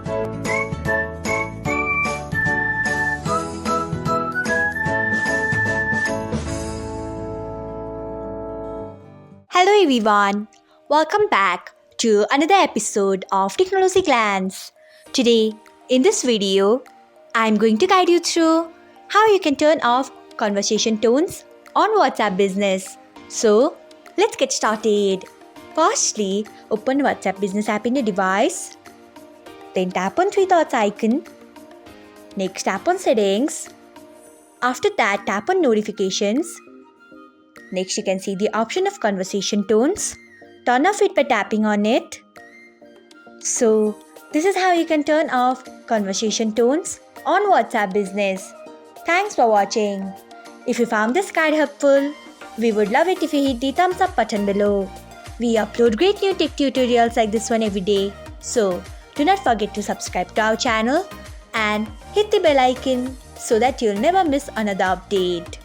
Hello everyone, welcome back to another episode of Technologyglance. Today, in this video, I'm going to guide you through how you can turn off conversation tones on WhatsApp Business. So, let's get started. Firstly, open WhatsApp Business app in your device. Then tap on three dots icon. Next, tap on Settings. After that, tap on Notifications. Next, you can see the option of conversation tones. Turn off it by tapping on it. So, this is how you can turn off conversation tones on WhatsApp Business. Thanks for watching. If you found this guide helpful, we would love it if you hit the thumbs up button below. We upload great new tech tutorials like this one every day. So, do not forget to subscribe to our channel and hit the bell icon so that you'll never miss another update.